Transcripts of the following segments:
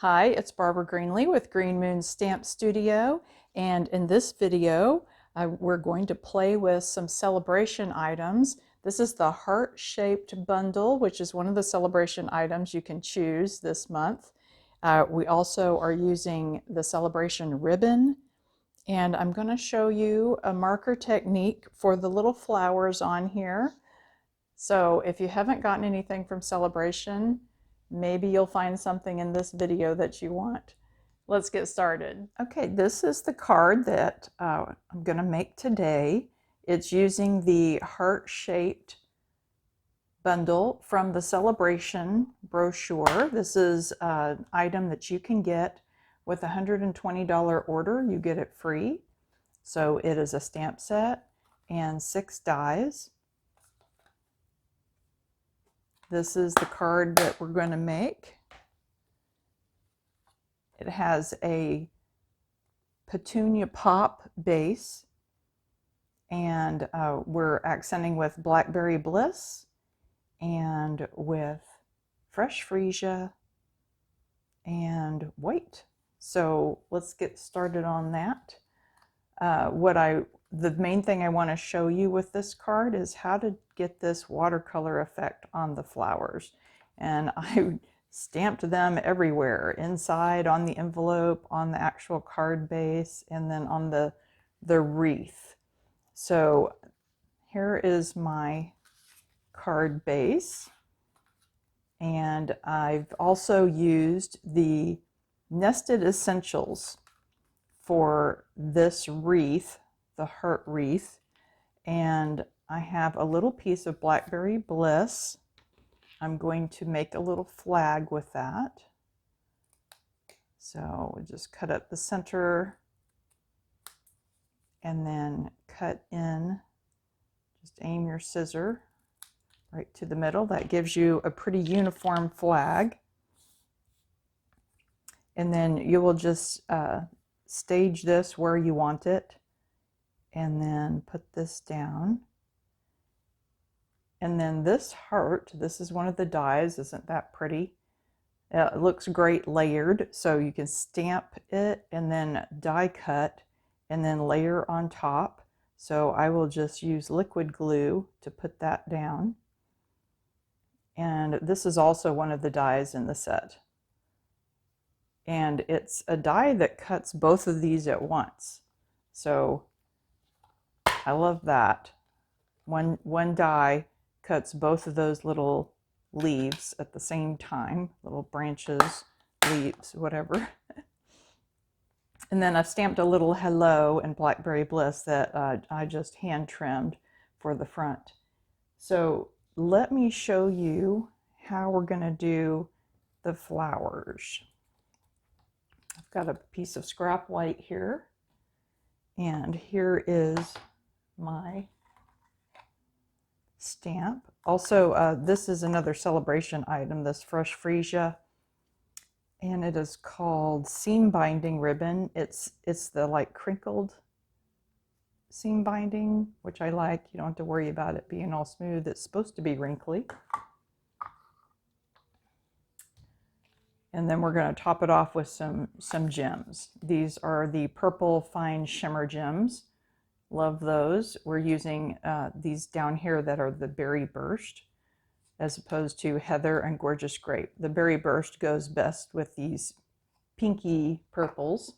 Hi, it's Barbara Greenlee with Green Moon Stamp Studio, and in this video we're going to play with some celebration items. This is the heart-shaped bundle, which is one of the celebration items you can choose this month. We also are using the celebration ribbon, and I'm going to show you a marker technique for the little flowers on here. So if you haven't gotten anything from Celebration, maybe you'll find something in this video that you want. Let's get started. Okay, this is the card that I'm going to make today. It's using the heart-shaped bundle from the Celebration brochure. This is an item that you can get with a $120 order. You get it free. So it is a stamp set and 6 dies. This is the card that we're going to make. It has a petunia pop base, and we're accenting with Blackberry Bliss and with fresh freesia and white. So let's get started on that. The main thing I want to show you with this card is how to get this watercolor effect on the flowers. And I stamped them everywhere, inside, on the envelope, on the actual card base, and then on the wreath. So here is my card base. And I've also used the Nested Essentials for this wreath, the heart wreath, and I have a little piece of Blackberry Bliss. I'm going to make a little flag with that. So we'll just cut up the center and then cut in, just aim your scissor right to the middle. That gives you a pretty uniform flag. And then you will just stage this where you want it, and then put this down. And then this heart, this is one of the dies. Isn't that pretty? It looks great layered, so you can stamp it and then die cut and then layer on top. So I will just use liquid glue to put that down. And this is also one of the dies in the set. And it's a die that cuts both of these at once. So I love that. One die cuts both of those little leaves at the same time, little branches, leaves, whatever. And then I've stamped a little hello in Blackberry Bliss that I just hand trimmed for the front. So let me show you how we're going to do the flowers. I've got a piece of scrap white here, and here is my stamp. Also, this is another celebration item, this fresh freesia, and it is called seam binding ribbon. It's the like crinkled seam binding, which I like. You don't have to worry about it being all smooth. It's supposed to be wrinkly. And then we're going to top it off with some gems. These are the purple fine shimmer gems. Love those. We're using these down here that are the Berry Burst, as opposed to Heather and Gorgeous Grape. The Berry Burst goes best with these pinky purples.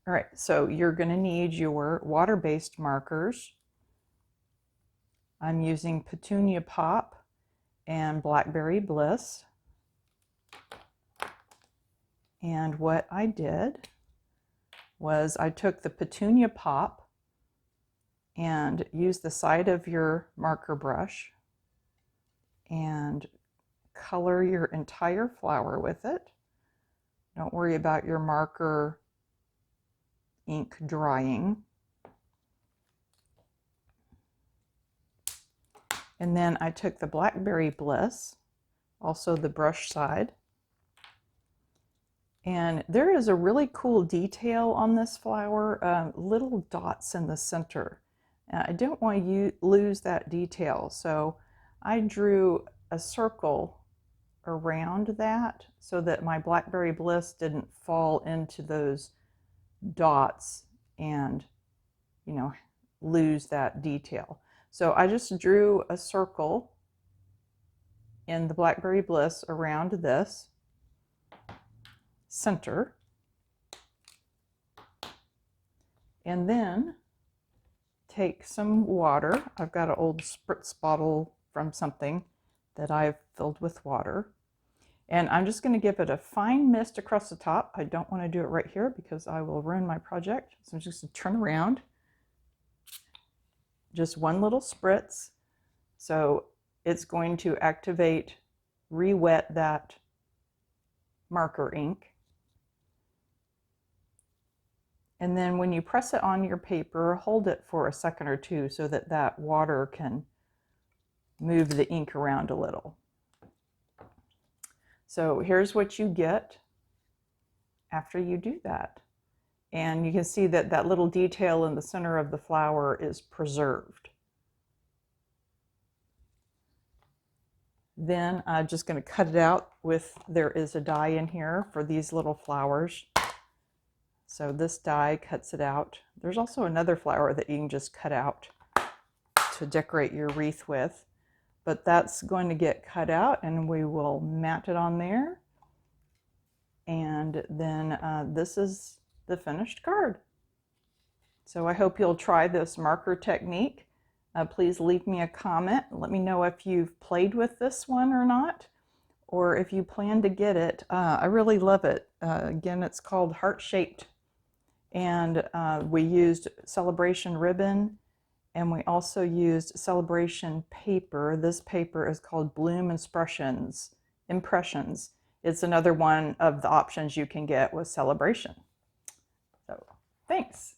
All right, so you're going to need your water-based markers. I'm using Petunia Pop and Blackberry Bliss. And what I did was I took the Petunia Pop and used the side of your marker brush and color your entire flower with it. Don't worry about your marker ink drying. And then I took the Blackberry Bliss, also the brush side, and there is a really cool detail on this flower, little dots in the center. I don't want to lose that detail, so I drew a circle around that so that my Blackberry Bliss didn't fall into those dots and, you know, lose that detail. So I just drew a circle in the Blackberry Bliss around this center, and then take some water. I've got an old spritz bottle from something that I've filled with water, and I'm just going to give it a fine mist across the top. I don't want to do it right here because I will ruin my project, so I'm just going to turn around. Just one little spritz, so it's going to activate, re-wet that marker ink. And then when you press it on your paper, hold it for a second or two so that that water can move the ink around a little. So here's what you get after you do that. And you can see that that little detail in the center of the flower is preserved. Then I'm just going to cut it out with, there is a die in here for these little flowers. So this die cuts it out. There's also another flower that you can just cut out to decorate your wreath with, but that's going to get cut out and we will mat it on there. And then this is the finished card. So I hope you'll try this marker technique. Please leave me a comment. Let me know if you've played with this one or not, or if you plan to get it. I really love it. Again, it's called Heart Shaped. And we used Sale-a-Bration ribbon, and we also used Sale-a-Bration paper. This paper is called Bloom Impressions. It's another one of the options you can get with Sale-a-Bration. So, thanks.